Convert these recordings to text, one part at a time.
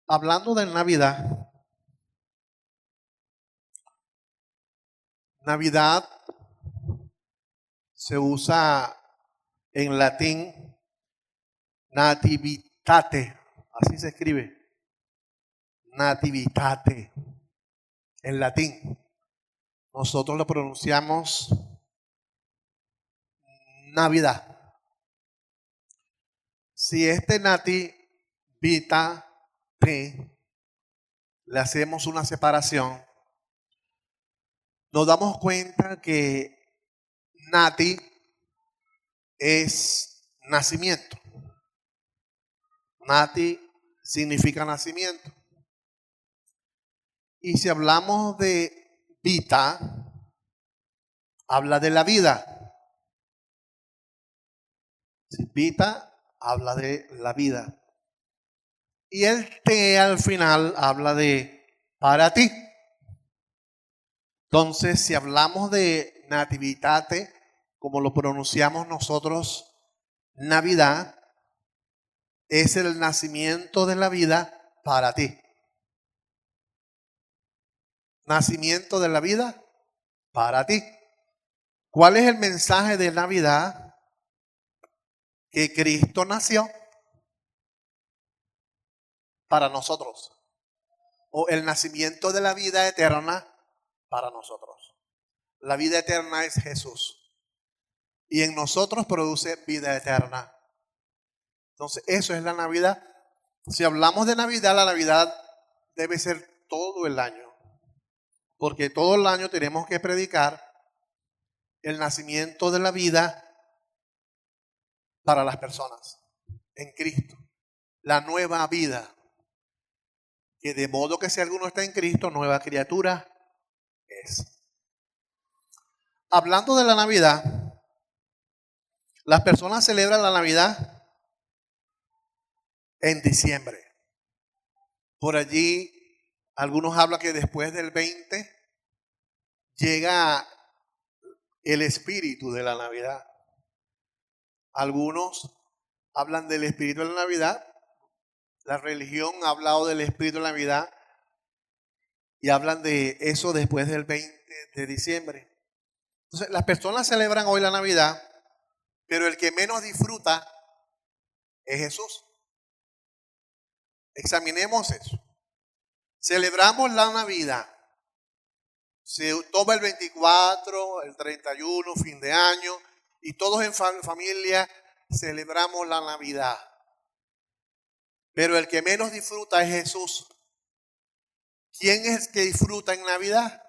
Hablando de Navidad, Navidad se usa en latín nativitate, así se escribe, nativitate, en latín. Nosotros lo pronunciamos Navidad. Si este nativitate le hacemos una separación, nos damos cuenta que nati es nacimiento. Nati significa nacimiento. Y si hablamos de vita, habla de la vida. Si vita, habla de la vida. Y el te al final habla de para ti. Entonces, si hablamos de nativitate, como lo pronunciamos nosotros, Navidad, es el nacimiento de la vida para ti. Nacimiento de la vida para ti. ¿Cuál es el mensaje de Navidad? Que Cristo nació para nosotros. O el nacimiento de la vida eterna para nosotros. La vida eterna es Jesús. Y en nosotros produce vida eterna. Entonces, eso es la Navidad. Si hablamos de Navidad, la Navidad debe ser todo el año. Porque todo el año tenemos que predicar el nacimiento de la vida para las personas en Cristo. La nueva vida. Que de modo que si alguno está en Cristo, nueva criatura es. Hablando de la Navidad, las personas celebran la Navidad en diciembre. Por allí, algunos hablan que después del 20 llega el espíritu de la Navidad. Algunos hablan del espíritu de la Navidad. La religión ha hablado del espíritu de la Navidad y hablan de eso después del 20 de diciembre. Entonces, las personas celebran hoy la Navidad, pero el que menos disfruta es Jesús. Examinemos eso. Celebramos la Navidad. Se toma el 24, el 31, fin de año, y todos en familia celebramos la Navidad. Pero el que menos disfruta es Jesús. ¿Quién es el que disfruta en Navidad?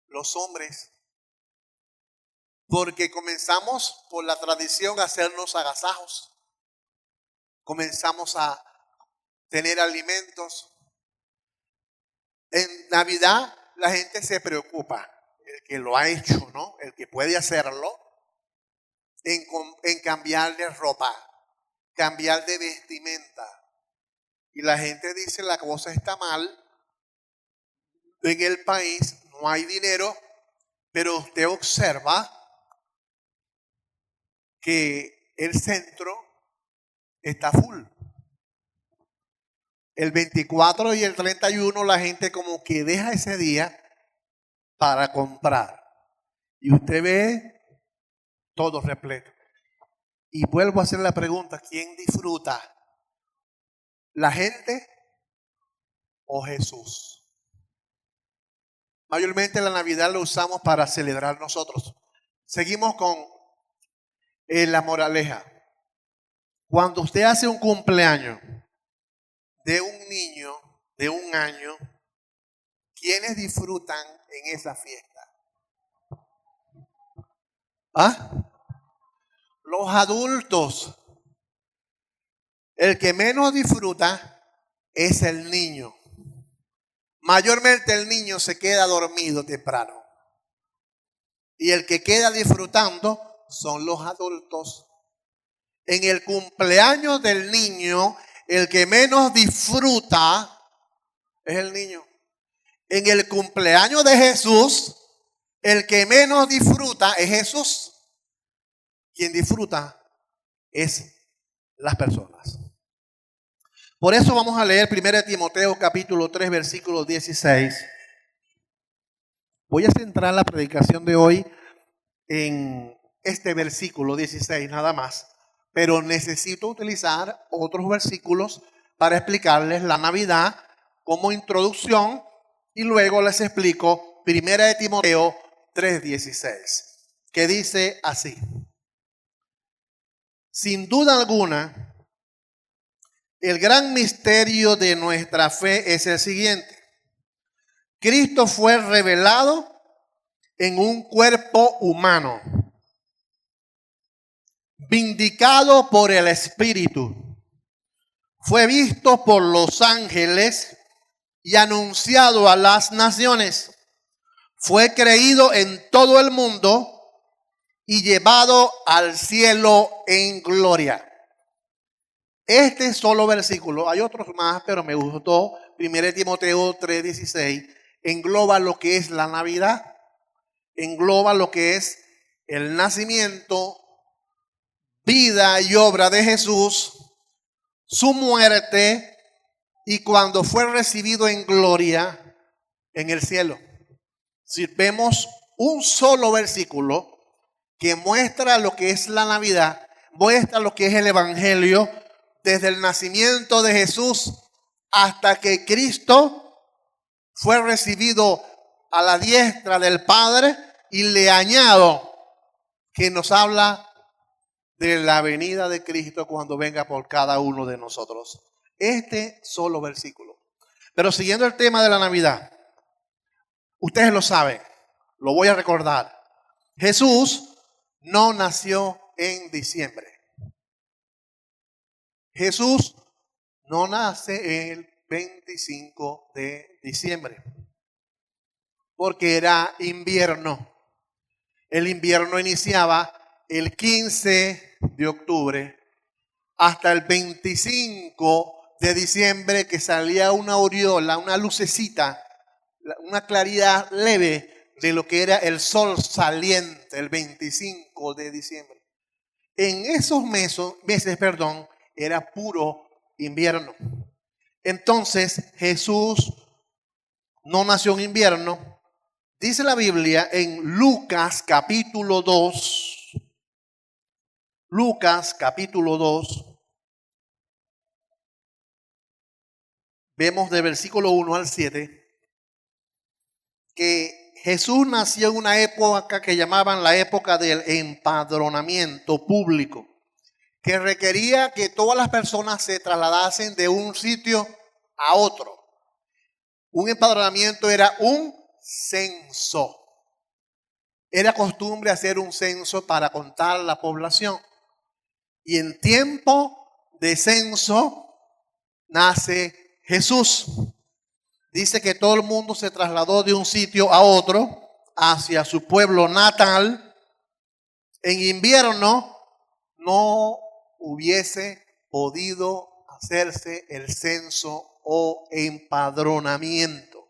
Los hombres. Porque comenzamos por la tradición a hacernos agasajos. Comenzamos a tener alimentos. En Navidad la gente se preocupa, el que lo ha hecho, ¿no? El que puede hacerlo, en cambiar de ropa, cambiar de vestimenta. Y la gente dice la cosa está mal, en el país no hay dinero, pero usted observa que el centro está full. El 24 y el 31 la gente como que deja ese día para comprar. Y usted ve todo repleto. Y vuelvo a hacer la pregunta, ¿quién disfruta? ¿La gente o Jesús? Mayormente la Navidad lo usamos para celebrar nosotros. Seguimos con la moraleja. Cuando usted hace un cumpleaños de un niño de un año, ¿quiénes disfrutan en esa fiesta? ¿Ah? Los adultos. El que menos disfruta es el niño. Mayormente el niño se queda dormido temprano. Y el que queda disfrutando son los adultos. En el cumpleaños del niño, el que menos disfruta es el niño. En el cumpleaños de Jesús, el que menos disfruta es Jesús. Quien disfruta es las personas. Por eso vamos a leer 1 Timoteo capítulo 3, versículo 16. Voy a centrar la predicación de hoy en este versículo 16 nada más, pero necesito utilizar otros versículos para explicarles la Navidad como introducción y luego les explico 1 Timoteo 3:16, que dice así: sin duda alguna, el gran misterio de nuestra fe es el siguiente: Cristo fue revelado en un cuerpo humano, vindicado por el Espíritu, fue visto por los ángeles y anunciado a las naciones, fue creído en todo el mundo y llevado al cielo en gloria. Este solo versículo, hay otros más, pero me gustó. 1 Timoteo 3:16 engloba lo que es la Navidad, engloba lo que es el nacimiento, vida y obra de Jesús, su muerte y cuando fue recibido en gloria en el cielo. Si vemos un solo versículo que muestra lo que es la Navidad, muestra lo que es el Evangelio, desde el nacimiento de Jesús hasta que Cristo fue recibido a la diestra del Padre, y le añado que nos habla de la venida de Cristo cuando venga por cada uno de nosotros. Este solo versículo. Pero siguiendo el tema de la Navidad, ustedes lo saben, lo voy a recordar. Jesús no nació en diciembre. Jesús no nace el 25 de diciembre, porque era invierno. El invierno iniciaba el 15 de octubre hasta el 25 de diciembre, que salía una aureola, una lucecita, una claridad leve de lo que era el sol saliente el 25 de diciembre. En esos meses, era puro invierno. Entonces Jesús no nació en invierno. Dice la Biblia en Lucas capítulo 2. Lucas capítulo 2. Vemos del versículo 1 al 7 que Jesús nació en una época que llamaban la época del empadronamiento público, que requería que todas las personas se trasladasen de un sitio a otro. Un empadronamiento era un censo. Era costumbre hacer un censo para contar la población. Y en tiempo de censo nace Jesús. Dice que todo el mundo se trasladó de un sitio a otro hacia su pueblo natal. En invierno no hubiese podido hacerse el censo o empadronamiento.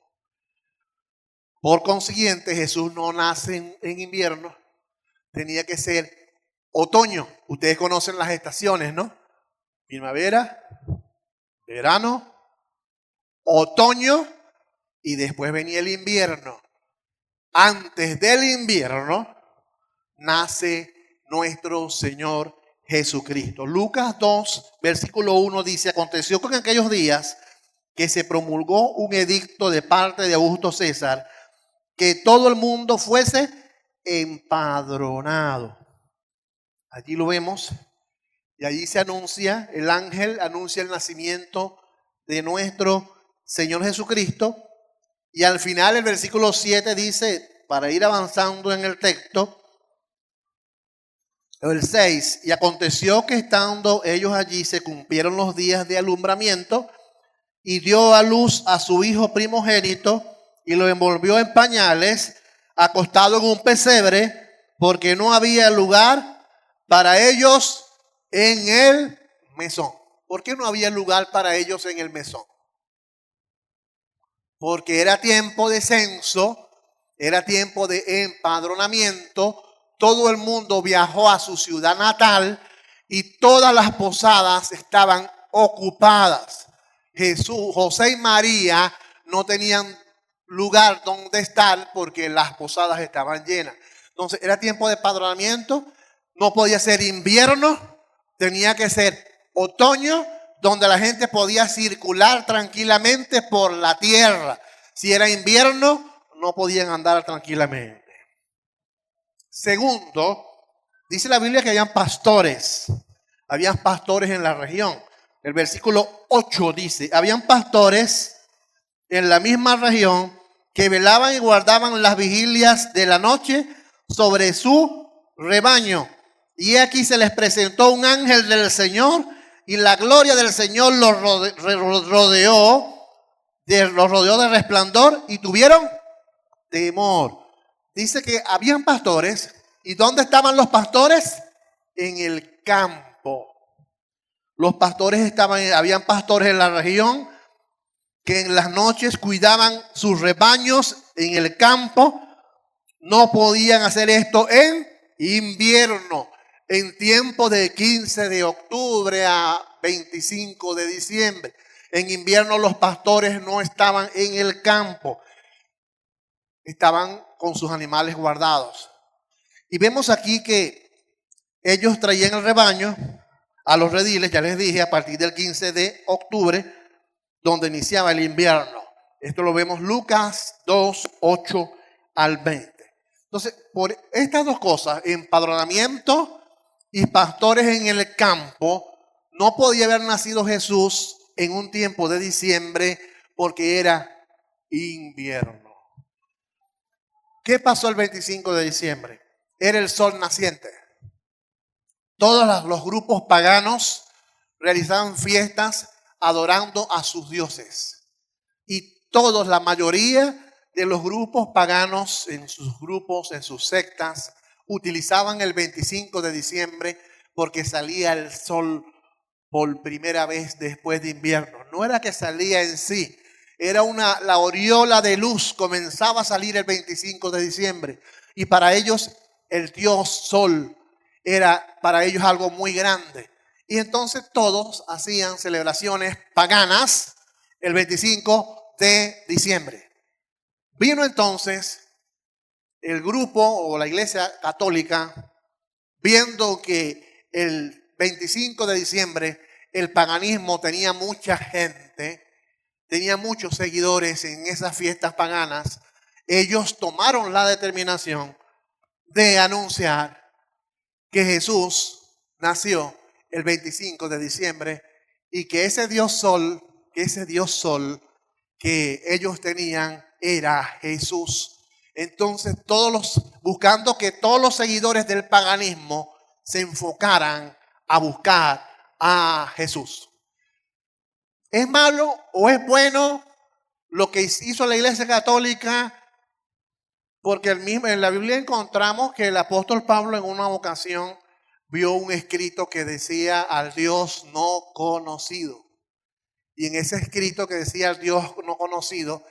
Por consiguiente, Jesús no nace en invierno, tenía que ser otoño. Ustedes conocen las estaciones, ¿no? Primavera, verano, otoño y después venía el invierno. Antes del invierno nace nuestro Señor Jesucristo. Lucas 2, versículo 1 dice: aconteció que en aquellos días que se promulgó un edicto de parte de Augusto César, que todo el mundo fuese empadronado. Allí lo vemos, y allí se anuncia, el ángel anuncia el nacimiento de nuestro Señor Jesucristo. Y al final el versículo 7 dice, para ir avanzando en el texto, el 6, y aconteció que estando ellos allí se cumplieron los días de alumbramiento, y dio a luz a su hijo primogénito, y lo envolvió en pañales, acostado en un pesebre, porque no había lugar para ellos en el mesón. ¿Por qué no había lugar para ellos en el mesón? Porque era tiempo de censo, era tiempo de empadronamiento. Todo el mundo viajó a su ciudad natal y todas las posadas estaban ocupadas. Jesús, José y María no tenían lugar donde estar porque las posadas estaban llenas. Entonces era tiempo de padronamiento, no podía ser invierno, tenía que ser otoño, donde la gente podía circular tranquilamente por la tierra. Si era invierno, no podían andar tranquilamente. Segundo, dice la Biblia que habían pastores en la región. El versículo 8 dice, habían pastores en la misma región que velaban y guardaban las vigilias de la noche sobre su rebaño. Y aquí se les presentó un ángel del Señor y la gloria del Señor los rodeó de resplandor y tuvieron temor. Dice que habían pastores. ¿Y dónde estaban los pastores? En el campo. Los pastores habían pastores en la región que en las noches cuidaban sus rebaños en el campo. No podían hacer esto en invierno, en tiempo de 15 de octubre a 25 de diciembre. En invierno los pastores no estaban en el campo, estaban con sus animales guardados. Y vemos aquí que ellos traían el rebaño a los rediles, ya les dije, a partir del 15 de octubre, donde iniciaba el invierno. Esto lo vemos Lucas 2, 8 al 20. Entonces, por estas dos cosas, empadronamiento y pastores en el campo, no podía haber nacido Jesús en un tiempo de diciembre porque era invierno. ¿Qué pasó el 25 de diciembre? Era el sol naciente. Todos los grupos paganos realizaban fiestas adorando a sus dioses. Y todos, la mayoría de los grupos paganos, en sus grupos, en sus sectas, utilizaban el 25 de diciembre porque salía el sol por primera vez después de invierno. No era que salía en sí, era la aureola de luz comenzaba a salir el 25 de diciembre. Y para ellos el dios sol era para ellos algo muy grande. Y entonces todos hacían celebraciones paganas el 25 de diciembre. Vino entonces el grupo o la iglesia católica, viendo que el 25 de diciembre el paganismo tenía mucha gente, tenía muchos seguidores en esas fiestas paganas. Ellos tomaron la determinación de anunciar que Jesús nació el 25 de diciembre y que ese Dios Sol que ellos tenían era Jesús. Entonces buscando que todos los seguidores del paganismo se enfocaran a buscar a Jesús. ¿Es malo o es bueno lo que hizo la Iglesia Católica? Porque en la Biblia encontramos que el apóstol Pablo en una ocasión vio un escrito que decía al Dios no conocido. Y en ese escrito que decía al Dios no conocido,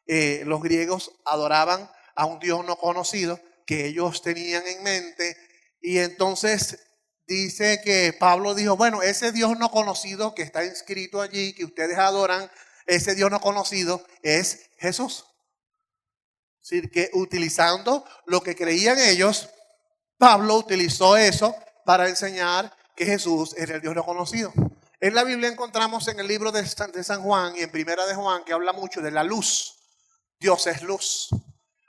los griegos adoraban a un Dios no conocido que ellos tenían en mente. Y entonces dice que Pablo dijo, bueno, ese Dios no conocido que está inscrito allí, que ustedes adoran, ese Dios no conocido es Jesús. Es decir, que utilizando lo que creían ellos, Pablo utilizó eso para enseñar que Jesús era el Dios no conocido. En la Biblia encontramos en el libro de San Juan y en Primera de Juan que habla mucho de la luz. Dios es luz.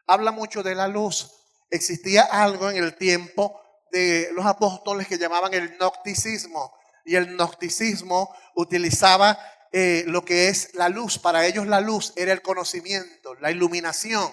Habla mucho de la luz. Existía algo en el tiempo de los apóstoles que llamaban el gnosticismo. Y el gnosticismo utilizaba lo que es la luz. Para ellos la luz era el conocimiento, la iluminación.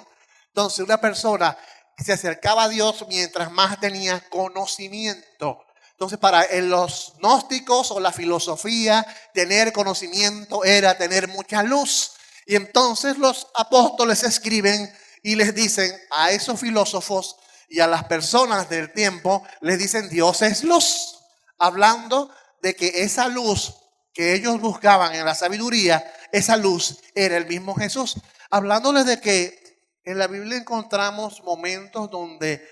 Entonces una persona se acercaba a Dios mientras más tenía conocimiento. Entonces para los gnósticos o la filosofía, tener conocimiento era tener mucha luz. Y entonces los apóstoles escriben y les dicen a esos filósofos y a las personas del tiempo, les dicen Dios es luz. Hablando de que esa luz que ellos buscaban en la sabiduría, esa luz era el mismo Jesús. Hablándoles de que en la Biblia encontramos momentos donde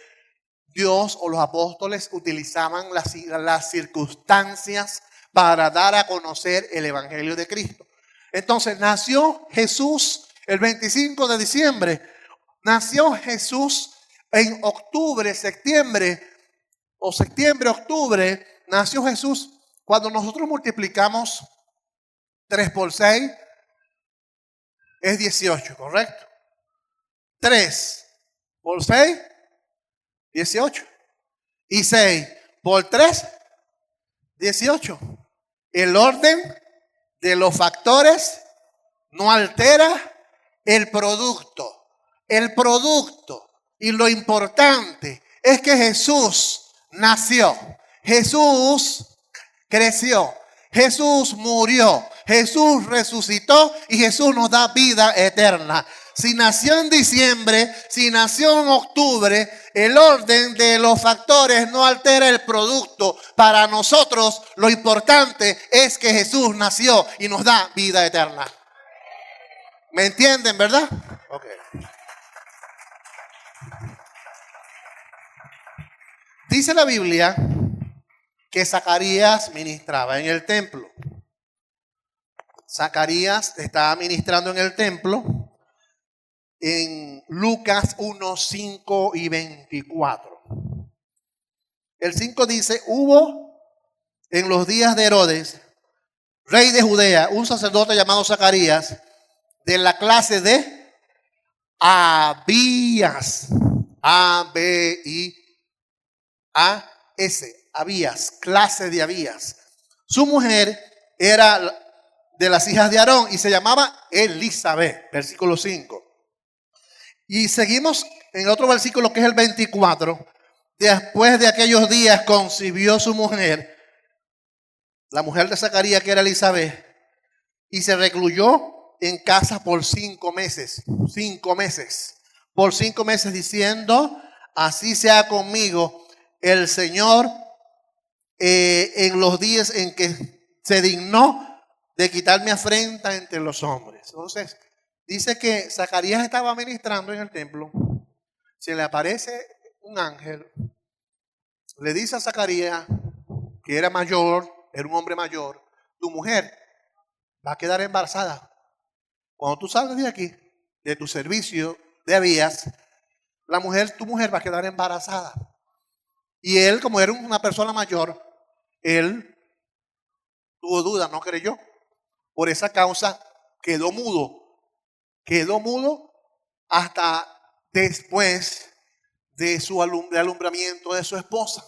Dios o los apóstoles utilizaban las circunstancias para dar a conocer el Evangelio de Cristo. Entonces nació Jesús el 25 de diciembre. Nació Jesús en octubre, septiembre, octubre. Nació Jesús. Cuando nosotros multiplicamos 3 por 6 es 18, ¿correcto? 3 por 6, 18. Y 6 por 3, 18. El orden de los factores no altera el producto. El producto y lo importante es que Jesús nació. Jesús creció. Jesús murió. Jesús resucitó y Jesús nos da vida eterna. Si nació en diciembre, si nació en octubre, el orden de los factores no altera el producto. Para nosotros lo importante es que Jesús nació y nos da vida eterna. ¿Me entienden, verdad? Ok. Dice la Biblia que Zacarías ministraba en el templo. Zacarías estaba ministrando en el templo en Lucas 1, 5 y 24. El 5 dice, hubo en los días de Herodes, rey de Judea, un sacerdote llamado Zacarías, de la clase de Abías. A-B-I-A-S. Abías, clase de Abías. Su mujer era de las hijas de Aarón y se llamaba Elizabeth, versículo 5. Y seguimos en otro versículo que es el 24. Después de aquellos días concibió su mujer, la mujer de Zacarías, que era Elizabeth, y se recluyó en casa por 5 meses. 5 meses. Por 5 meses diciendo, así sea conmigo el Señor en los días en que se dignó de quitar mi afrenta entre los hombres. Entonces, dice que Zacarías estaba ministrando en el templo, se le aparece un ángel, le dice a Zacarías, que era mayor, era un hombre mayor, tu mujer va a quedar embarazada. Cuando tú salgas de aquí, de tu servicio de Abías, tu mujer va a quedar embarazada. Y él, como era una persona mayor, él tuvo duda, no creyó. Por esa causa quedó mudo. Quedó mudo hasta después de su alumbramiento de su esposa.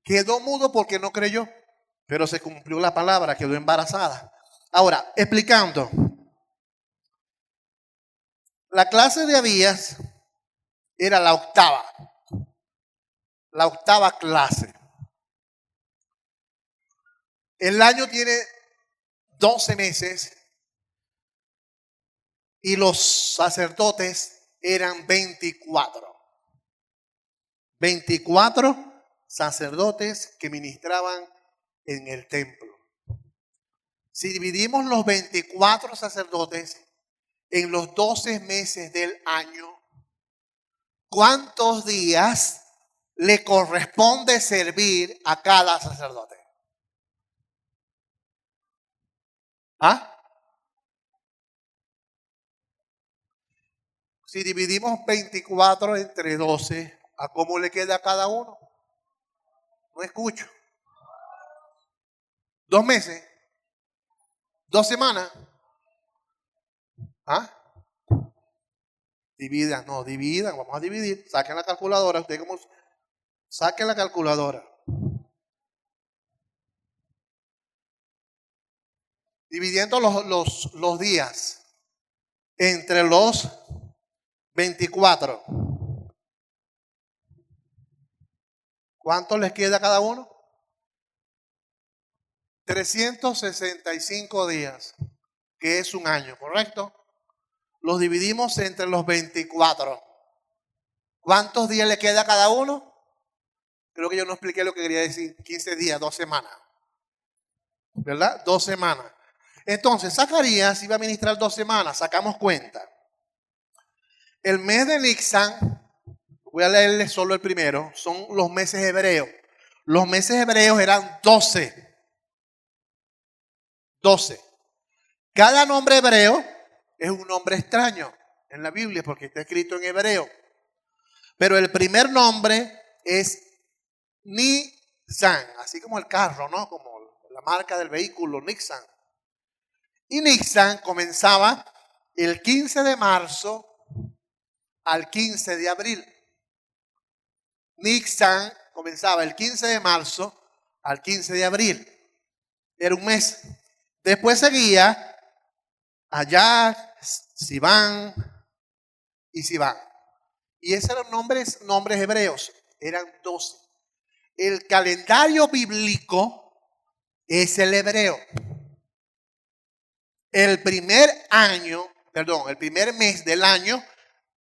Quedó mudo porque no creyó, pero se cumplió la palabra, quedó embarazada. Ahora, explicando, la clase de Abías era la octava clase. El año tiene 12 meses y los sacerdotes eran 24. 24 sacerdotes que ministraban en el templo. Si dividimos los 24 sacerdotes en los 12 meses del año, ¿cuántos días le corresponde servir a cada sacerdote? ¿Ah? Si dividimos 24 entre 12, ¿a cómo le queda a cada uno? No escucho. 2 meses. 2 semanas. ¿Ah? Dividan, vamos a dividir. Saquen la calculadora. Saquen la calculadora. Dividiendo los días entre los 24. ¿Cuánto les queda a cada uno? 365 días, que es un año, ¿correcto? Los dividimos entre los 24. ¿Cuántos días le queda a cada uno? Creo que yo no expliqué lo que quería decir. 15 días, 2 semanas. ¿Verdad? 2 semanas. Entonces, Zacarías iba a ministrar 2 semanas. Sacamos cuenta. El mes de Nisan, voy a leerles solo el primero, son los meses hebreos. Los meses hebreos eran 12. Cada nombre hebreo es un nombre extraño en la Biblia porque está escrito en hebreo. Pero el primer nombre es Nisan, así como el carro, ¿no? Como la marca del vehículo, Nissan. Y Nisan comenzaba el 15 de marzo al 15 de abril. Nisan comenzaba el 15 de marzo al 15 de abril. Era un mes. Después seguía Ayar, Sivan y Sivan. Y esos eran nombres hebreos. Eran 12. El calendario bíblico es el hebreo. El primer mes del año,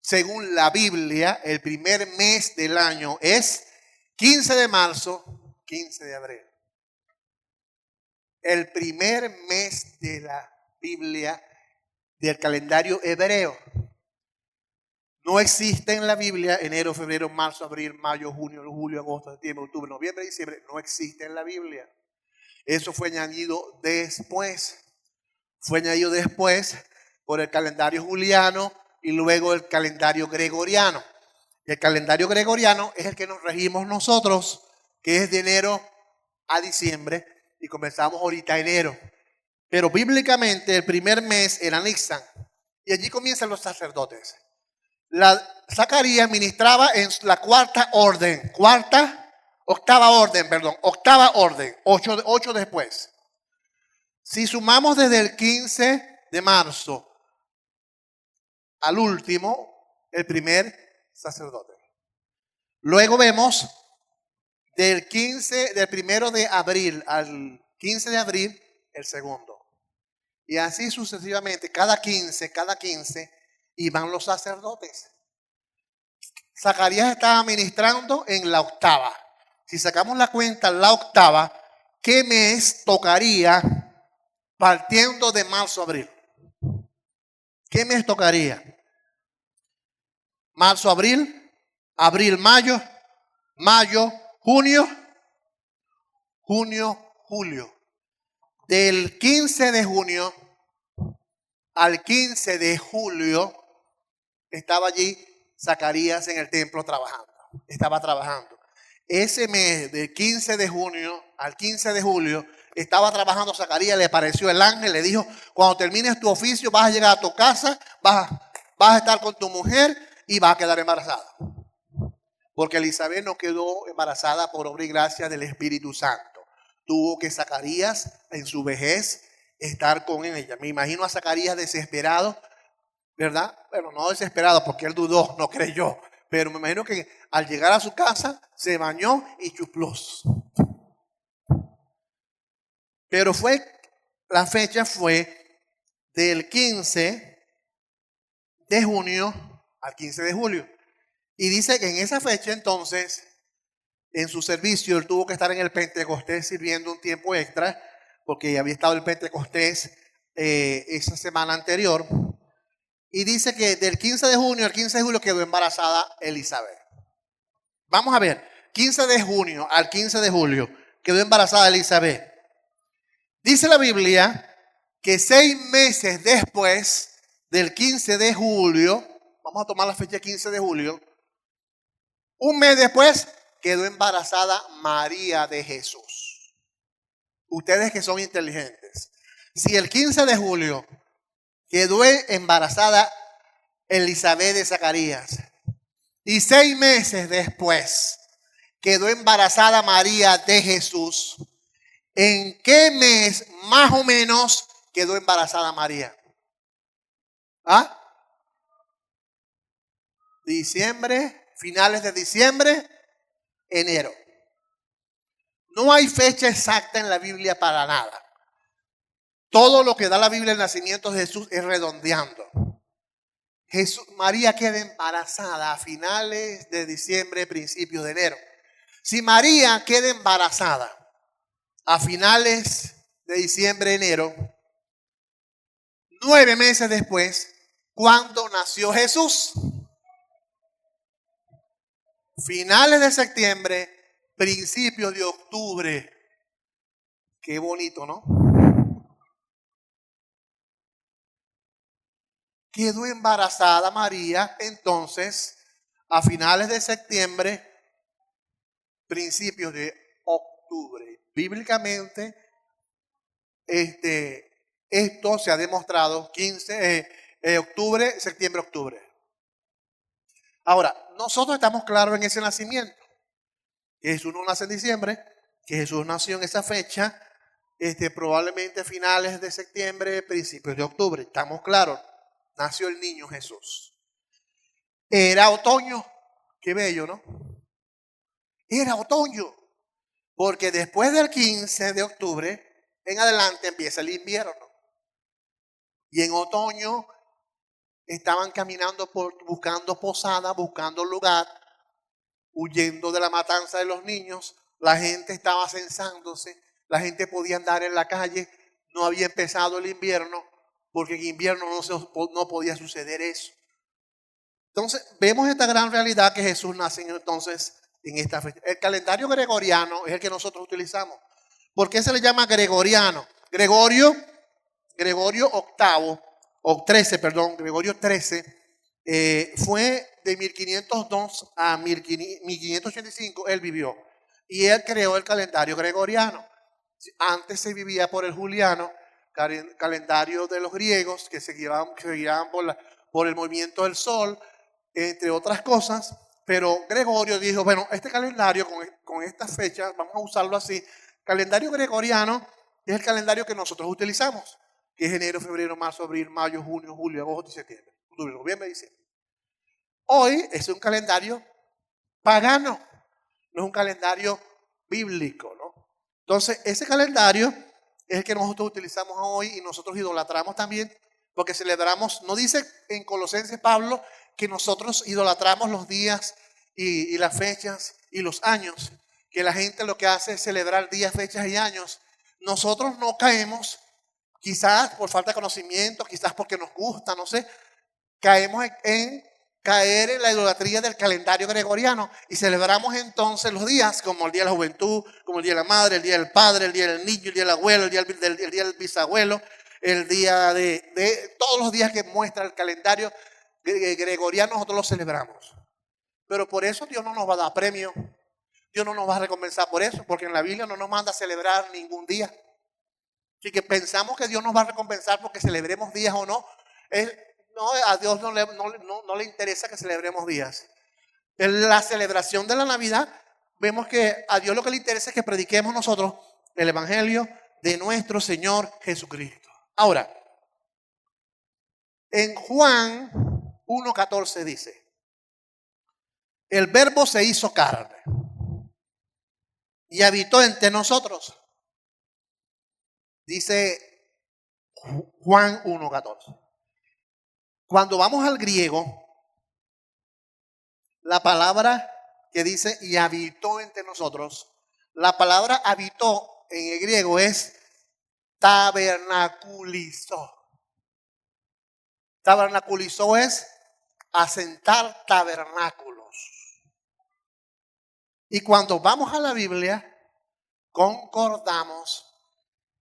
según la Biblia, el primer mes del año es 15 de marzo, 15 de abril. El primer mes de la Biblia, del calendario hebreo. No existe en la Biblia enero, febrero, marzo, abril, mayo, junio, julio, agosto, septiembre, octubre, noviembre, diciembre. No existe en la Biblia. Eso fue añadido después. Fue añadido después por el calendario juliano y luego el calendario gregoriano. El calendario gregoriano es el que nos regimos nosotros, que es de enero a diciembre y comenzamos ahorita enero. Pero bíblicamente el primer mes era Nisan y allí comienzan los sacerdotes. Zacarías ministraba en la octava orden, 8 después. Si sumamos desde el 15 de marzo al último, el primer sacerdote. Luego vemos del 1 de abril al 15 de abril, el segundo. Y así sucesivamente, cada 15, iban los sacerdotes. Zacarías estaba ministrando en la octava. Si sacamos la cuenta, la octava, ¿qué mes tocaría partiendo de marzo a abril? ¿Qué mes tocaría? Marzo, abril, mayo, junio, julio. Del 15 de junio al 15 de julio estaba allí Zacarías en el templo trabajando. Estaba trabajando. Ese mes del 15 de junio al 15 de julio estaba trabajando Zacarías, le apareció el ángel, le dijo, cuando termines tu oficio vas a llegar a tu casa, vas a estar con tu mujer y vas a quedar embarazada. Porque Elizabeth no quedó embarazada por obra y gracia del Espíritu Santo. Tuvo que Zacarías en su vejez estar con ella. Me imagino a Zacarías desesperado, ¿verdad? Bueno, no desesperado porque él dudó, no creyó. Pero me imagino que al llegar a su casa se bañó y chuplós. Pero la fecha fue del 15 de junio al 15 de julio. Y dice que en esa fecha entonces, en su servicio, él tuvo que estar en el Pentecostés sirviendo un tiempo extra, porque había estado el Pentecostés esa semana anterior. Y dice que del 15 de junio al 15 de julio quedó embarazada Elizabeth. Vamos a ver, 15 de junio al 15 de julio quedó embarazada Elizabeth. Dice la Biblia que 6 meses después del 15 de julio, vamos a tomar la fecha 15 de julio, un mes después quedó embarazada María de Jesús. Ustedes que son inteligentes, si el 15 de julio quedó embarazada Elizabeth de Zacarías y 6 meses después quedó embarazada María de Jesús, ¿en qué mes más o menos quedó embarazada María? ¿Ah? Diciembre, finales de diciembre, enero. No hay fecha exacta en la Biblia para nada. Todo lo que da la Biblia el nacimiento de Jesús es redondeando. María queda embarazada a finales de diciembre, principios de enero. Si María queda embarazada a finales de diciembre, enero, 9 meses después, ¿cuándo nació Jesús? Finales de septiembre, principios de octubre. Qué bonito, ¿no? quedó embarazada María entonces a finales de septiembre, principios de octubre. Bíblicamente, esto se ha demostrado 15 octubre, septiembre, octubre. Ahora, nosotros estamos claros en ese nacimiento, que Jesús no nace en diciembre, que Jesús nació en esa fecha, probablemente finales de septiembre, principios de octubre. Estamos claros, nació el niño Jesús. Era otoño, qué bello, ¿no? Era otoño, porque después del 15 de octubre en adelante empieza el invierno. Y en otoño estaban caminando buscando posada, buscando lugar, huyendo de la matanza de los niños. La gente estaba censándose, la gente podía andar en la calle, no había empezado el invierno, porque en invierno no podía suceder eso. Entonces, vemos esta gran realidad que Jesús nace entonces en esta fecha. El calendario gregoriano es el que nosotros utilizamos. ¿Por qué se le llama gregoriano? Gregorio octavo, o 13, perdón, Gregorio 13, fue de 1502 a 1585, él vivió. Y él creó el calendario gregoriano. Antes se vivía por el juliano, calendario de los griegos, que se guiaban por el movimiento del sol, entre otras cosas. Pero Gregorio dijo, bueno, este calendario con estas fechas, vamos a usarlo así. Calendario gregoriano es el calendario que nosotros utilizamos, que es enero, febrero, marzo, abril, mayo, junio, julio, agosto y septiembre. Octubre, noviembre, diciembre. Hoy es un calendario pagano, no es un calendario bíblico, ¿no? Entonces, ese calendario es el que nosotros utilizamos hoy y nosotros idolatramos también, porque celebramos, no dice en Colosenses Pablo que nosotros idolatramos los días y las fechas y los años, que la gente lo que hace es celebrar días, fechas y años. Nosotros no caemos, quizás por falta de conocimiento, quizás porque nos gusta, no sé, caemos en caer en la idolatría del calendario gregoriano y celebramos entonces los días como el día de la juventud, como el día de la madre, el día del padre, el día del niño, el día del abuelo, el día del bisabuelo, el día de todos los días que muestra el calendario gregoriano, nosotros los celebramos. Pero por eso Dios no nos va a dar premio, Dios no nos va a recompensar por eso, porque en la Biblia no nos manda a celebrar ningún día. Así que pensamos que Dios nos va a recompensar porque celebremos días o no. No, a Dios no le interesa que celebremos días. En la celebración de la Navidad, vemos que a Dios lo que le interesa es que prediquemos nosotros el Evangelio de nuestro Señor Jesucristo. Ahora, en Juan 1:14 dice, el verbo se hizo carne y habitó entre nosotros. Dice Juan 1:14. Cuando vamos al griego, la palabra que dice y habitó entre nosotros, la palabra habitó en el griego es tabernaculizó. Tabernaculizó es asentar tabernáculos. Y cuando vamos a la Biblia, concordamos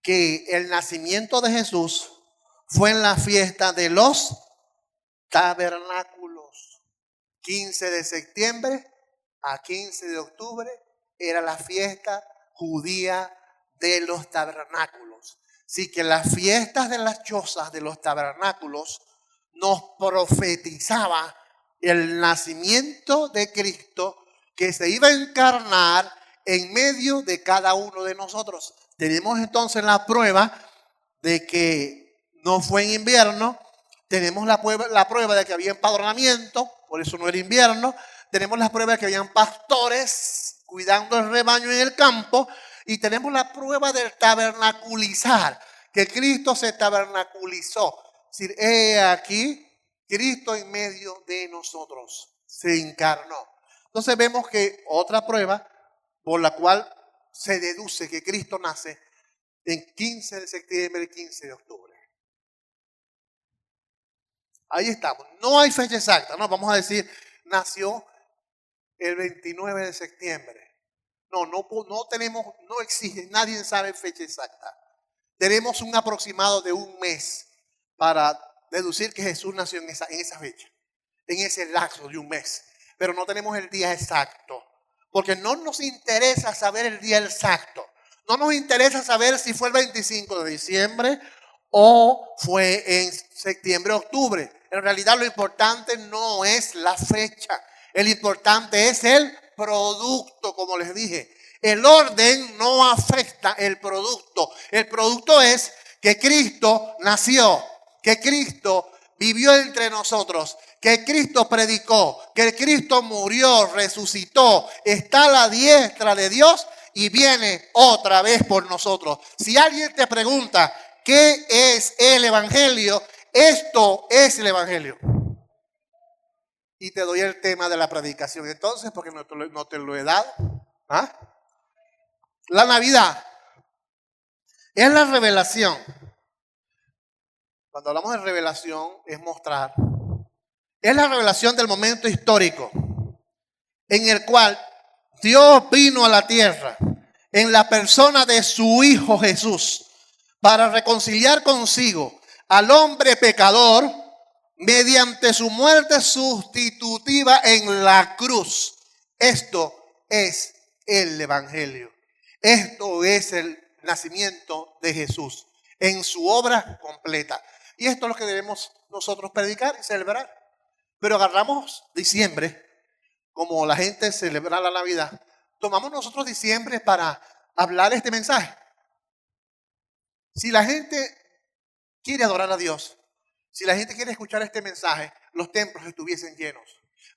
que el nacimiento de Jesús fue en la fiesta de los tabernáculos. 15 de septiembre a 15 de octubre era la fiesta judía de los tabernáculos. Así que las fiestas de las chozas de los tabernáculos nos profetizaba el nacimiento de Cristo que se iba a encarnar en medio de cada uno de nosotros. Tenemos entonces la prueba de que no fue en invierno. Tenemos la prueba de que había empadronamiento, por eso no era invierno. Tenemos la prueba de que habían pastores cuidando el rebaño en el campo. Y tenemos la prueba del tabernaculizar, que Cristo se tabernaculizó. Es decir, he aquí, Cristo en medio de nosotros se encarnó. Entonces vemos que otra prueba por la cual se deduce que Cristo nace en 15 de septiembre y 15 de octubre. Ahí estamos. No hay fecha exacta, no vamos a decir nació el 29 de septiembre. No tenemos, no existe, nadie sabe fecha exacta. Tenemos un aproximado de un mes para deducir que Jesús nació en esa fecha, en ese lapso de un mes. Pero no tenemos el día exacto, porque no nos interesa saber el día exacto. No nos interesa saber si fue el 25 de diciembre o fue en septiembre o octubre. En realidad lo importante no es la fecha. El importante es el producto, como les dije. El orden no afecta el producto. El producto es que Cristo nació, que Cristo vivió entre nosotros, que Cristo predicó, que Cristo murió, resucitó, está a la diestra de Dios y viene otra vez por nosotros. Si alguien te pregunta qué es el Evangelio, esto es el Evangelio. Y te doy el tema de la predicación. Entonces, porque no te lo he dado. ¿Ah? La Navidad es la revelación. Cuando hablamos de revelación, es mostrar. Es la revelación del momento histórico en el cual Dios vino a la tierra en la persona de su Hijo Jesús para reconciliar consigo al hombre pecador mediante su muerte sustitutiva en la cruz. Esto es el Evangelio. Esto es el nacimiento de Jesús en su obra completa. Y esto es lo que debemos nosotros predicar y celebrar. Pero agarramos diciembre, como la gente celebra la Navidad, tomamos nosotros diciembre para hablar este mensaje. Si la gente quiere adorar a Dios, si la gente quiere escuchar este mensaje, los templos estuviesen llenos.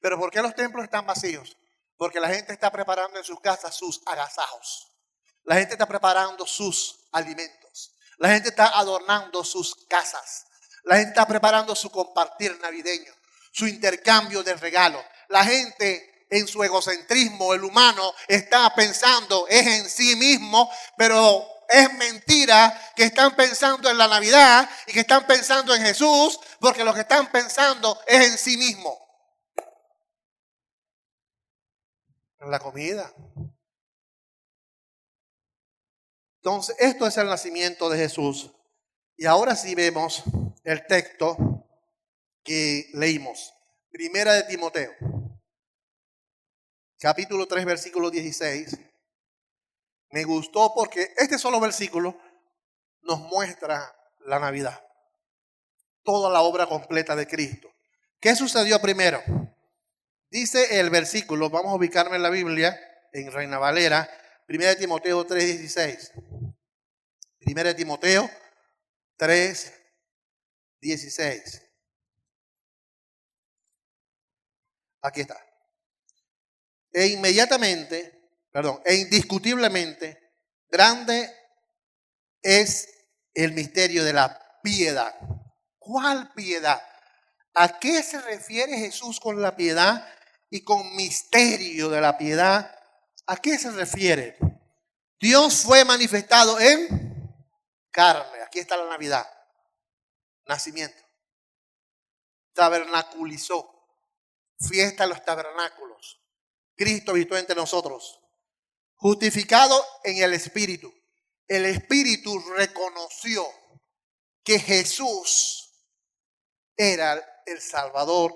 ¿Pero por qué los templos están vacíos? Porque la gente está preparando en sus casas sus agasajos. La gente está preparando sus alimentos. La gente está adornando sus casas. La gente está preparando su compartir navideño, su intercambio de regalos. La gente en su egocentrismo, el humano, está pensando es en sí mismo, pero es mentira que están pensando en la Navidad y que están pensando en Jesús, porque lo que están pensando es en sí mismo. En la comida. Entonces, esto es el nacimiento de Jesús. Y ahora sí vemos el texto que leímos. Primera de Timoteo, capítulo 3, versículo 16. Me gustó porque este solo versículo nos muestra la Navidad. Toda la obra completa de Cristo. ¿Qué sucedió primero? Dice el versículo, vamos a ubicarme en la Biblia, en Reina Valera, 1 Timoteo 3:16. 1 Timoteo 3:16. Aquí está. E indiscutiblemente, grande es el misterio de la piedad. ¿Cuál piedad? ¿A qué se refiere Jesús con la piedad y con misterio de la piedad? ¿A qué se refiere? Dios fue manifestado en carne. Aquí está la Navidad. Nacimiento. Tabernaculizó. Fiesta de los tabernáculos. Cristo habitó entre nosotros. Justificado en el Espíritu. El Espíritu reconoció que Jesús era el Salvador.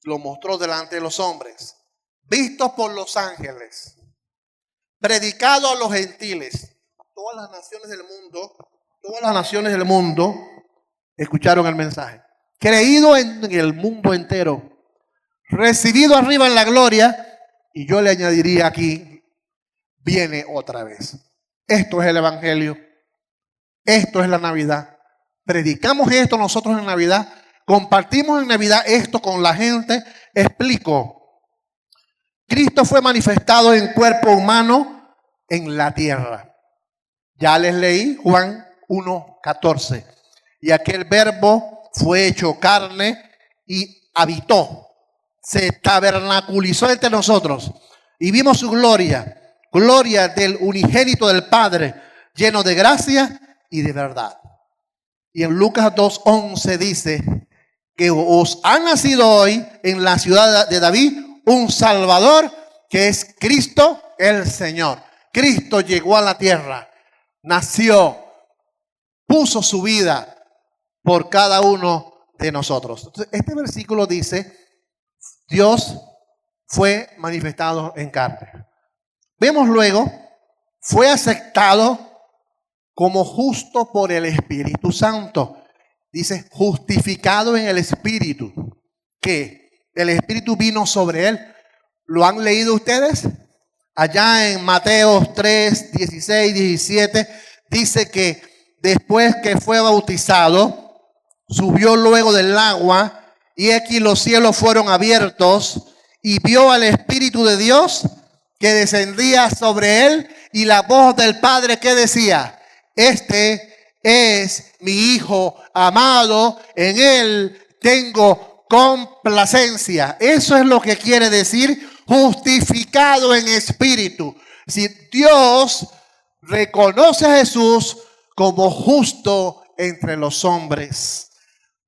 Lo mostró delante de los hombres. Visto por los ángeles. Predicado a los gentiles. Todas las naciones del mundo escucharon el mensaje. Creído en el mundo entero. Recibido arriba en la gloria, y yo le añadiría aquí, viene otra vez. Esto es el Evangelio, esto es la Navidad. Predicamos esto nosotros en Navidad, compartimos en Navidad esto con la gente. Explico. Cristo fue manifestado en cuerpo humano en la tierra. Ya les leí Juan 1:14. Y aquel verbo fue hecho carne y habitó. Se tabernaculizó entre nosotros y vimos su gloria, gloria del unigénito del Padre, lleno de gracia y de verdad. Y en Lucas 2:11 dice que os ha nacido hoy en la ciudad de David un Salvador, que es Cristo el Señor. Cristo llegó a la tierra, nació, puso su vida por cada uno de nosotros. Entonces, este versículo dice, Dios fue manifestado en carne. Vemos luego, fue aceptado como justo por el Espíritu Santo. Dice, justificado en el Espíritu. Que el Espíritu vino sobre él. ¿Lo han leído ustedes? Allá en Mateo 3, 16, 17, dice que después que fue bautizado, subió luego del agua, y aquí los cielos fueron abiertos, y vio al Espíritu de Dios que descendía sobre él, y la voz del Padre que decía, este es mi Hijo amado, en él tengo complacencia. Eso es lo que quiere decir justificado en espíritu. Si Dios reconoce a Jesús como justo entre los hombres,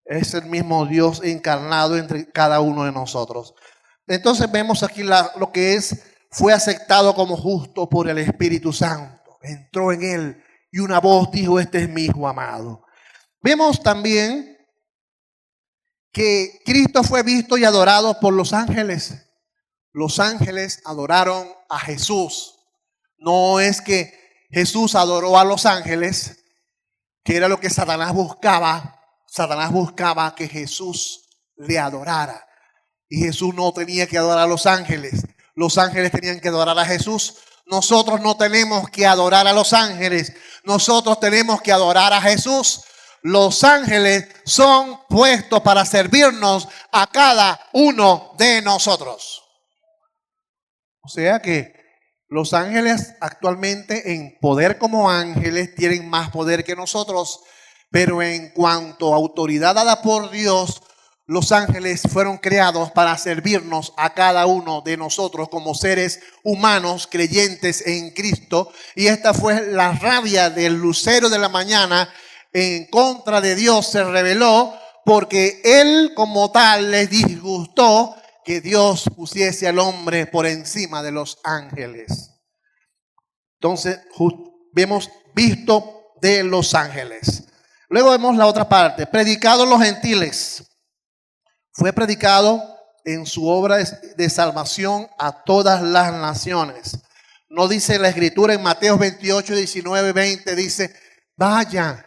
es el mismo Dios encarnado entre cada uno de nosotros. Entonces vemos aquí lo que es, fue aceptado como justo por el Espíritu Santo. Entró en él y una voz dijo, este es mi Hijo amado. Vemos también que Cristo fue visto y adorado por los ángeles. Los ángeles adoraron a Jesús. No es que Jesús adoró a los ángeles, que era lo que Satanás buscaba. Satanás buscaba que Jesús le adorara. Y Jesús no tenía que adorar a los ángeles. Los ángeles tenían que adorar a Jesús. Nosotros no tenemos que adorar a los ángeles. Nosotros tenemos que adorar a Jesús. Los ángeles son puestos para servirnos a cada uno de nosotros. O sea que los ángeles actualmente en poder como ángeles tienen más poder que nosotros, pero en cuanto a autoridad dada por Dios, los ángeles fueron creados para servirnos a cada uno de nosotros como seres humanos creyentes en Cristo. Y esta fue la rabia del lucero de la mañana en contra de Dios, se rebeló porque él como tal les disgustó que Dios pusiese al hombre por encima de los ángeles. Entonces vemos visto de los ángeles. Luego vemos la otra parte, predicado a los gentiles. Fue predicado en su obra de salvación a todas las naciones. No dice la escritura en Mateo 28, 19, 20, dice, vayan,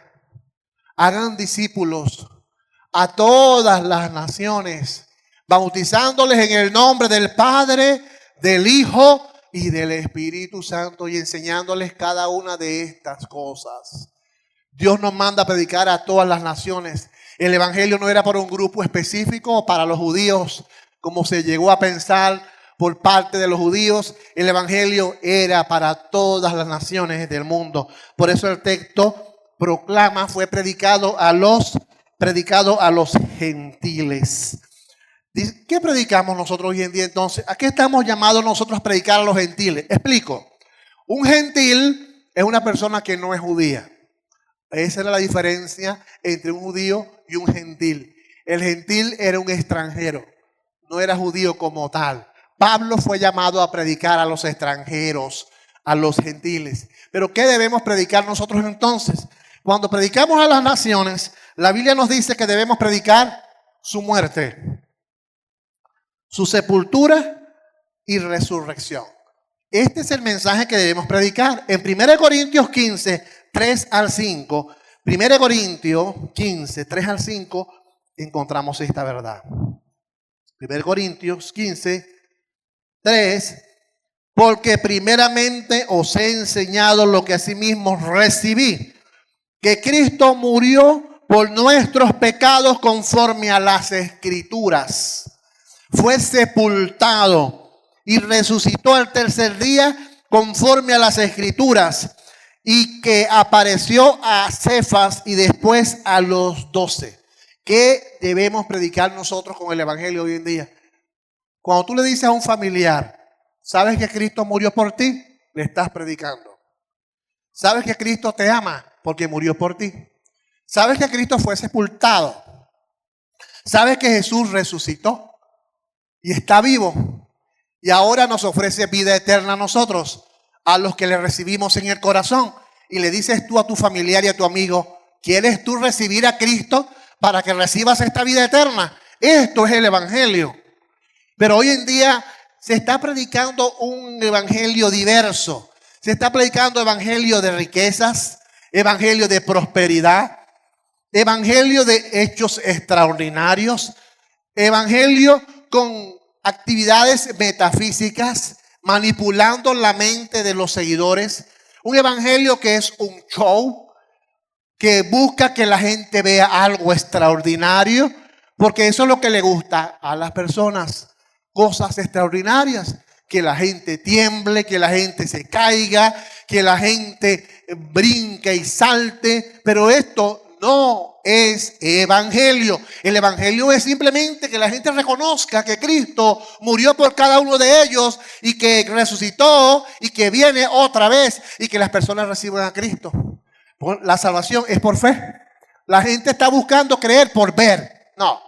hagan discípulos a todas las naciones, bautizándoles en el nombre del Padre, del Hijo y del Espíritu Santo y enseñándoles cada una de estas cosas. Dios nos manda a predicar a todas las naciones. El evangelio no era para un grupo específico o para los judíos, como se llegó a pensar por parte de los judíos. El evangelio era para todas las naciones del mundo. Por eso el texto proclama, fue predicado a los gentiles. ¿Qué predicamos nosotros hoy en día entonces? ¿A qué estamos llamados nosotros a predicar a los gentiles? Explico. Un gentil es una persona que no es judía. Esa era la diferencia entre un judío y un gentil. El gentil era un extranjero, no era judío como tal. Pablo fue llamado a predicar a los extranjeros, a los gentiles. Pero ¿qué debemos predicar nosotros entonces? Cuando predicamos a las naciones, la Biblia nos dice que debemos predicar su muerte, su sepultura y resurrección. Este es el mensaje que debemos predicar. En 1 Corintios 15, 3 al 5, 1 Corintios 15, 3 al 5, encontramos esta verdad. 1 Corintios 15, 3, porque primeramente os he enseñado lo que asimismo recibí, que Cristo murió por nuestros pecados conforme a las Escrituras. Fue sepultado y resucitó al tercer día conforme a las Escrituras, y que apareció a Cefas y después a los 12. ¿Qué debemos predicar nosotros con el evangelio hoy en día? Cuando tú le dices a un familiar, ¿sabes que Cristo murió por ti? Le estás predicando. ¿Sabes que Cristo te ama? Porque murió por ti. ¿Sabes que Cristo fue sepultado? ¿Sabes que Jesús resucitó y está vivo? Y ahora nos ofrece vida eterna a nosotros, a los que le recibimos en el corazón. Y le dices tú a tu familiar y a tu amigo, ¿quieres tú recibir a Cristo para que recibas esta vida eterna. Esto es el evangelio. Pero hoy en día se está predicando un evangelio diverso. Se está predicando evangelio de riquezas, evangelio de prosperidad, evangelio de hechos extraordinarios, evangelio con actividades metafísicas, manipulando la mente de los seguidores. Un evangelio que es un show, que busca que la gente vea algo extraordinario, porque eso es lo que le gusta a las personas. Cosas extraordinarias, que la gente tiemble, que la gente se caiga, que la gente brinque y salte, pero esto no es evangelio. El evangelio es simplemente que la gente reconozca que Cristo murió por cada uno de ellos y que resucitó y que viene otra vez y que las personas reciban a Cristo. La salvación es por fe. La gente está buscando creer por ver. No,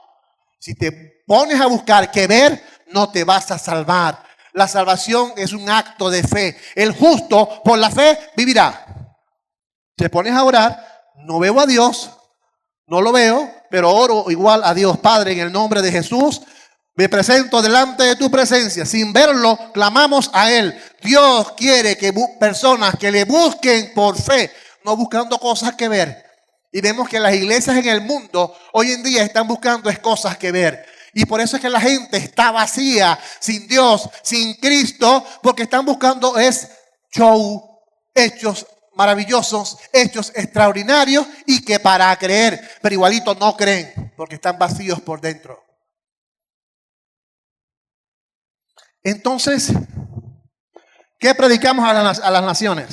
si te pones a buscar que ver, no te vas a salvar. La salvación es un acto de fe. El justo por la fe vivirá. Te pones a orar, no veo a Dios, no lo veo, pero oro igual a Dios. Padre, en el nombre de Jesús, me presento delante de tu presencia. Sin verlo, clamamos a Él. Dios quiere que personas que le busquen por fe, no buscando cosas que ver. Y vemos que las iglesias en el mundo hoy en día están buscando cosas que ver. Y por eso es que la gente está vacía, sin Dios, sin Cristo, porque están buscando show, hechos maravillosos, hechos extraordinarios, y que para creer, pero igualito no creen, porque están vacíos por dentro. Entonces, ¿qué predicamos a las naciones?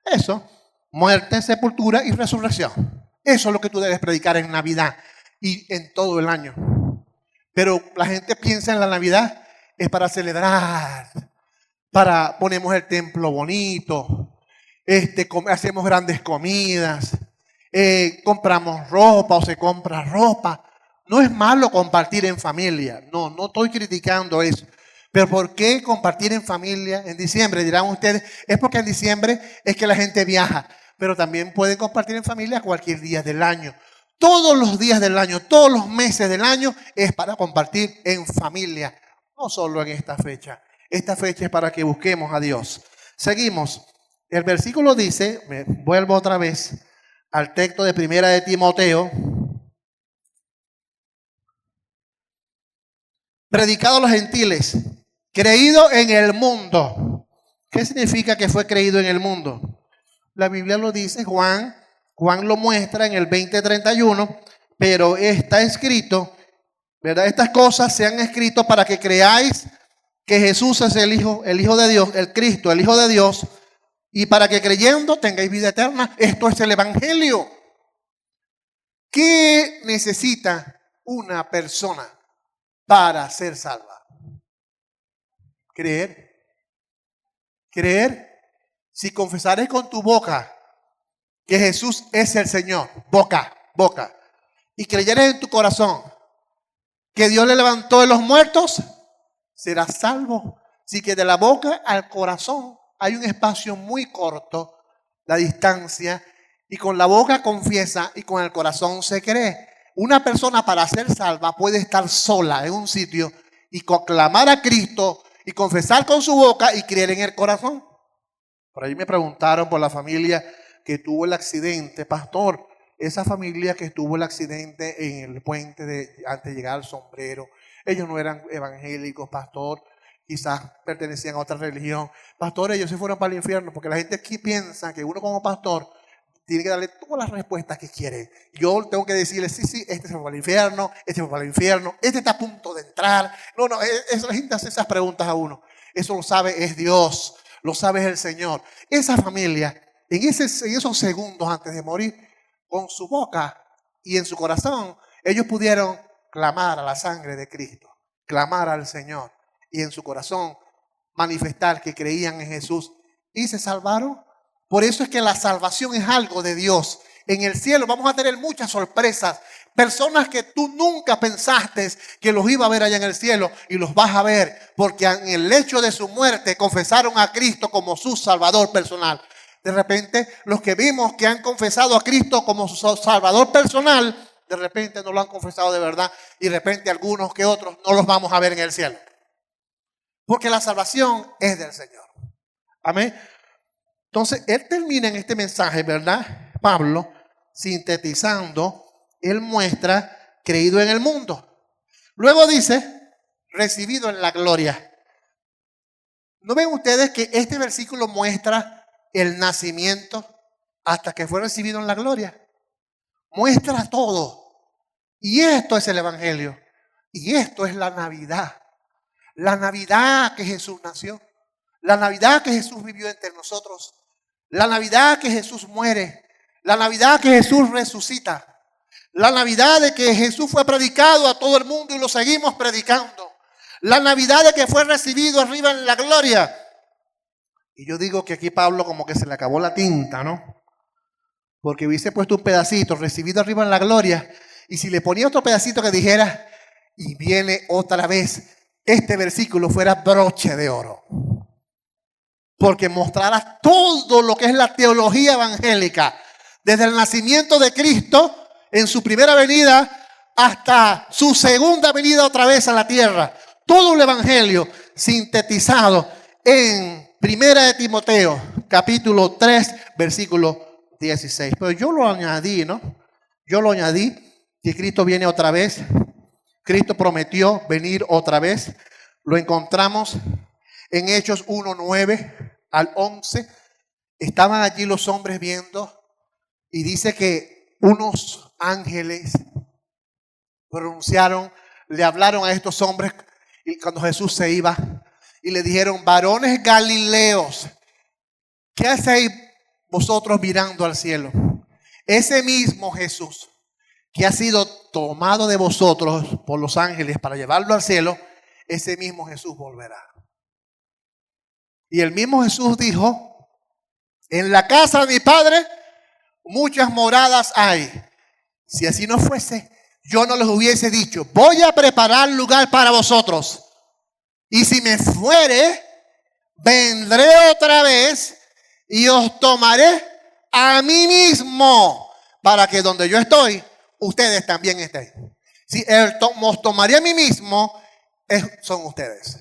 Eso, muerte, sepultura y resurrección. Eso es lo que tú debes predicar en Navidad y en todo el año. Pero la gente piensa en la Navidad es para celebrar, ponemos el templo bonito, hacemos grandes comidas, compramos ropa o se compra ropa. No es malo compartir en familia, no estoy criticando eso. Pero ¿por qué compartir en familia en diciembre? Dirán ustedes, es porque en diciembre es que la gente viaja, pero también pueden compartir en familia cualquier día del año. Todos los días del año, todos los meses del año es para compartir en familia, no solo en esta fecha. Esta fecha es para que busquemos a Dios. Seguimos. El versículo dice, me vuelvo otra vez al texto de Primera de Timoteo. Predicado a los gentiles, creído en el mundo. ¿Qué significa que fue creído en el mundo? La Biblia lo dice, Juan lo muestra en el 20:31, pero está escrito, ¿verdad? Estas cosas se han escrito para que creáis que Jesús es el Hijo de Dios, el Cristo, el Hijo de Dios, y para que creyendo tengáis vida eterna. Esto es el evangelio. ¿Qué necesita una persona para ser salva? Creer. Creer. Si confesares con tu boca que Jesús es el Señor, boca, y creyeres en tu corazón que Dios le levantó de los muertos, serás salvo. Así que de la boca al corazón hay un espacio muy corto, la distancia, y con la boca confiesa y con el corazón se cree. Una persona para ser salva puede estar sola en un sitio y clamar a Cristo y confesar con su boca y creer en el corazón. Por ahí me preguntaron por la familia que tuvo el accidente, pastor, esa familia que tuvo el accidente en el puente antes de llegar al Sombrero, ellos no eran evangélicos, pastor, quizás pertenecían a otra religión. Pastor, ellos se fueron para el infierno, porque la gente aquí piensa que uno como pastor tiene que darle todas las respuestas que quiere. Yo tengo que decirle, sí, este se fue para el infierno, este se fue para el infierno, este está a punto de entrar. No, la gente hace esas preguntas a uno. Eso lo sabe es Dios, lo sabe es el Señor. Esa familia, en esos segundos antes de morir, con su boca y en su corazón, ellos pudieron clamar a la sangre de Cristo, clamar al Señor y en su corazón manifestar que creían en Jesús y se salvaron. Por eso es que la salvación es algo de Dios. En el cielo vamos a tener muchas sorpresas. Personas que tú nunca pensaste que los iba a ver allá en el cielo y los vas a ver porque en el lecho de su muerte confesaron a Cristo como su Salvador personal. De repente, los que vimos que han confesado a Cristo como su Salvador personal, de repente no lo han confesado de verdad y de repente algunos que otros no los vamos a ver en el cielo. Porque la salvación es del Señor. Amén. Entonces, él termina en este mensaje, ¿verdad? Pablo, sintetizando, él muestra creído en el mundo. Luego dice, recibido en la gloria. ¿No ven ustedes que este versículo muestra el nacimiento hasta que fue recibido en la gloria? Muestra todo. Y esto es el Evangelio. Y esto es la Navidad. La Navidad que Jesús nació. La Navidad que Jesús vivió entre nosotros. La Navidad que Jesús muere. La Navidad que Jesús resucita. La Navidad de que Jesús fue predicado a todo el mundo y lo seguimos predicando. La Navidad de que fue recibido arriba en la gloria. Y yo digo que aquí Pablo como que se le acabó la tinta, ¿no? Porque hubiese puesto un pedacito, recibido arriba en la gloria. Y si le ponía otro pedacito que dijera, y viene otra vez, este versículo fuera broche de oro. Porque mostrará todo lo que es la teología evangélica. Desde el nacimiento de Cristo en su primera venida hasta su segunda venida otra vez a la tierra. Todo el evangelio sintetizado en Primera de Timoteo, capítulo 3, versículo 16. Pero yo lo añadí, ¿no? Yo lo añadí que Cristo viene otra vez. Cristo prometió venir otra vez. Lo encontramos en Hechos 1, 9 al 11. Estaban allí los hombres viendo y dice que unos ángeles pronunciaron, le hablaron a estos hombres y cuando Jesús se iba y le dijeron, varones galileos, ¿qué hacéis vosotros mirando al cielo? Ese mismo Jesús que ha sido tomado de vosotros por los ángeles para llevarlo al cielo, ese mismo Jesús volverá. Y el mismo Jesús dijo, en la casa de mi Padre muchas moradas hay. Si así no fuese, yo no les hubiese dicho, voy a preparar lugar para vosotros. Y si me fuere, vendré otra vez y os tomaré a mí mismo, para que donde yo estoy, ustedes también estén. Si os tomaré a mí mismo, son ustedes.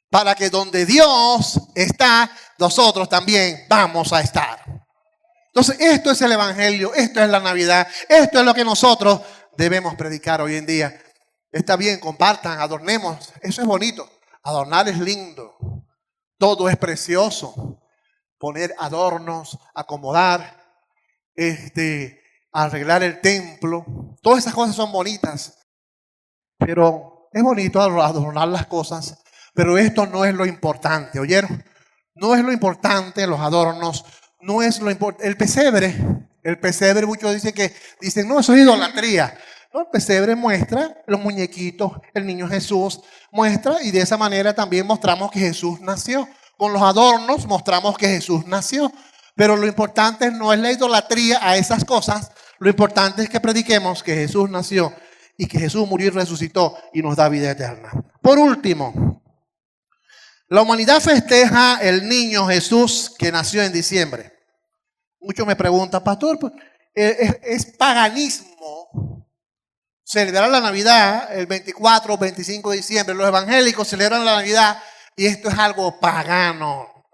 Para que donde Dios está, nosotros también vamos a estar. Entonces, esto es el Evangelio, esto es la Navidad, esto es lo que nosotros debemos predicar hoy en día. Está bien, compartan, adornemos, eso es bonito. Adornar es lindo, todo es precioso. Poner adornos, acomodar, arreglar el templo, todas esas cosas son bonitas. Pero es bonito adornar las cosas, pero esto no es lo importante, ¿oyeron? No es lo importante, los adornos, no es lo importante. El pesebre, muchos dicen, no, eso es idolatría. No, el pesebre muestra los muñequitos, el niño Jesús muestra, y de esa manera también mostramos que Jesús nació. Con los adornos mostramos que Jesús nació. Pero lo importante no es la idolatría a esas cosas. Lo importante es que prediquemos que Jesús nació y que Jesús murió y resucitó y nos da vida eterna. Por último, la humanidad festeja el niño Jesús que nació en diciembre. Muchos me preguntan, pastor, ¿es paganismo celebrar la Navidad el 24 o 25 de diciembre? Los evangélicos celebran la Navidad y esto es algo pagano.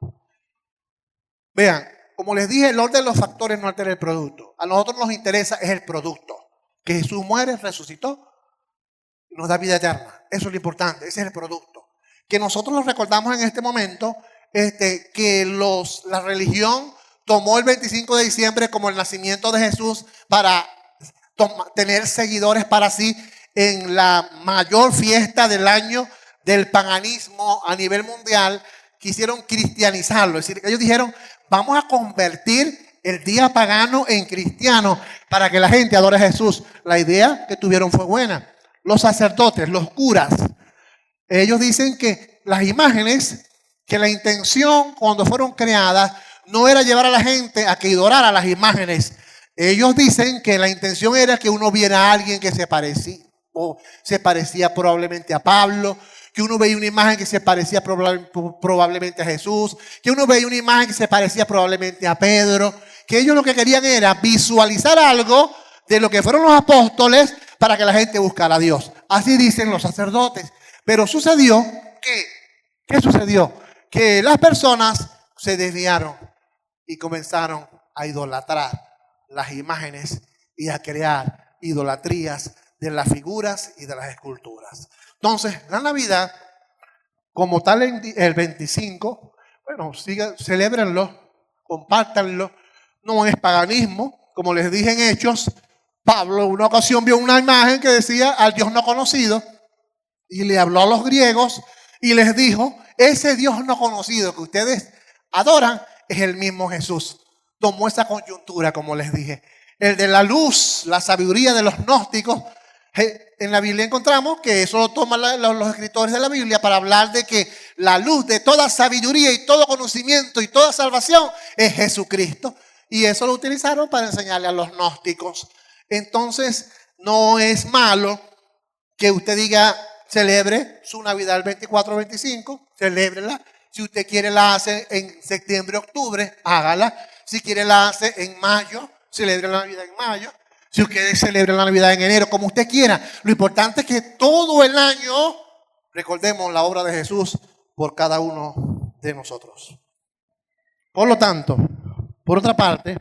Vean, como les dije, el orden de los factores no altera el producto. A nosotros nos interesa es el producto. Que Jesús muere, resucitó y nos da vida eterna. Eso es lo importante, ese es el producto. Que nosotros lo recordamos en este momento, que la religión tomó el 25 de diciembre como el nacimiento de Jesús para tener seguidores para sí en la mayor fiesta del año del paganismo a nivel mundial. Quisieron cristianizarlo, es decir, ellos dijeron, vamos a convertir el día pagano en cristiano para que la gente adore a Jesús. La idea que tuvieron fue buena. Los sacerdotes, los curas, ellos dicen que las imágenes, que la intención cuando fueron creadas no era llevar a la gente a que adorara las imágenes. Ellos dicen que la intención era que uno viera a alguien que se parecía probablemente a Pablo, que uno veía una imagen que se parecía probablemente a Jesús, que uno veía una imagen que se parecía probablemente a Pedro, que ellos lo que querían era visualizar algo de lo que fueron los apóstoles para que la gente buscara a Dios. Así dicen los sacerdotes. Pero sucedió que, ¿qué sucedió? Que las personas se desviaron y comenzaron a idolatrar las imágenes y a crear idolatrías de las figuras y de las esculturas. Entonces, la Navidad, como tal el 25, bueno, celébrenlo, compártanlo, no es paganismo, como les dije en Hechos. Pablo en una ocasión vio una imagen que decía al Dios no conocido y le habló a los griegos y les dijo, ese Dios no conocido que ustedes adoran es el mismo Jesús. Tomó esa coyuntura, como les dije. El de la luz, la sabiduría de los gnósticos. En la Biblia encontramos que eso lo toman los escritores de la Biblia para hablar de que la luz de toda sabiduría y todo conocimiento y toda salvación es Jesucristo. Y eso lo utilizaron para enseñarle a los gnósticos. Entonces, no es malo que usted diga, celebre su Navidad el 24 o 25, celébrela. Si usted quiere la hace en septiembre, octubre, hágala. Si quiere la hace en mayo, celebre la Navidad en mayo. Si usted celebra la Navidad en enero, como usted quiera. Lo importante es que todo el año recordemos la obra de Jesús por cada uno de nosotros. Por lo tanto, por otra parte,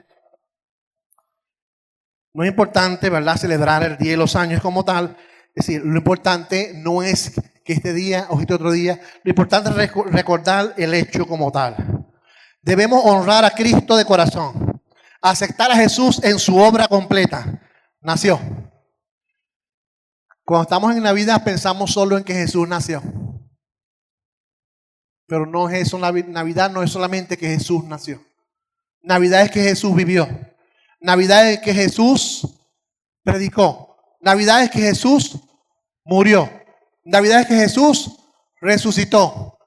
no es importante, ¿verdad?, celebrar el día y los años como tal. Es decir, lo importante no es que este día o este otro día, lo importante es recordar el hecho como tal. Debemos honrar a Cristo de corazón, aceptar a Jesús en su obra completa. Nació. Cuando estamos en Navidad pensamos solo en que Jesús nació. Pero no es eso, Navidad no es solamente que Jesús nació. Navidad es que Jesús vivió. Navidad es que Jesús predicó. Navidad es que Jesús murió. Navidad es que Jesús resucitó.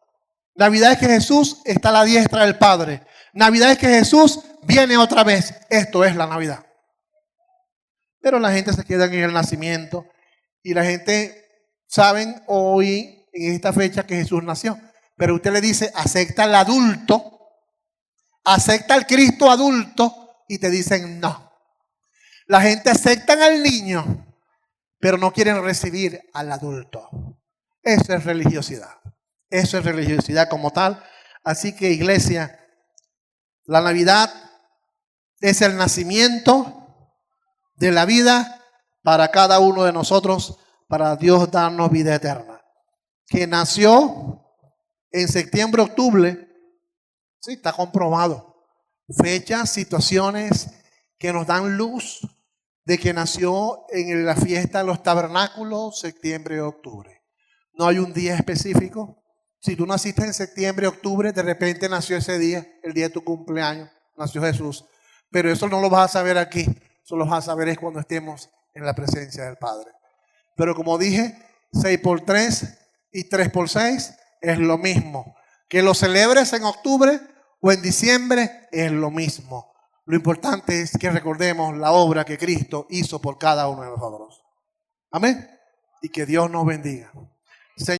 Navidad es que Jesús está a la diestra del Padre. Navidad es que Jesús viene otra vez. Esto es la Navidad. Pero la gente se queda en el nacimiento y la gente saben hoy en esta fecha que Jesús nació. Pero usted le dice, acepta al adulto, acepta al Cristo adulto y te dicen no. La gente acepta al niño, pero no quieren recibir al adulto. Eso es religiosidad. Eso es religiosidad como tal. Así que, iglesia, la Navidad es el nacimiento de la vida para cada uno de nosotros, para Dios darnos vida eterna. Que nació en septiembre, octubre, sí, está comprobado. Fechas, situaciones que nos dan luz de que nació en la fiesta de los tabernáculos, septiembre, octubre. No hay un día específico. Si tú naciste en septiembre, octubre, de repente nació ese día, el día de tu cumpleaños, nació Jesús. Pero eso no lo vas a saber aquí. Eso lo vas a saber es cuando estemos en la presencia del Padre. Pero como dije, 6 por 3 y 3 por 6 es lo mismo. Que lo celebres en octubre o en diciembre es lo mismo. Lo importante es que recordemos la obra que Cristo hizo por cada uno de nosotros. Amén. Y que Dios nos bendiga.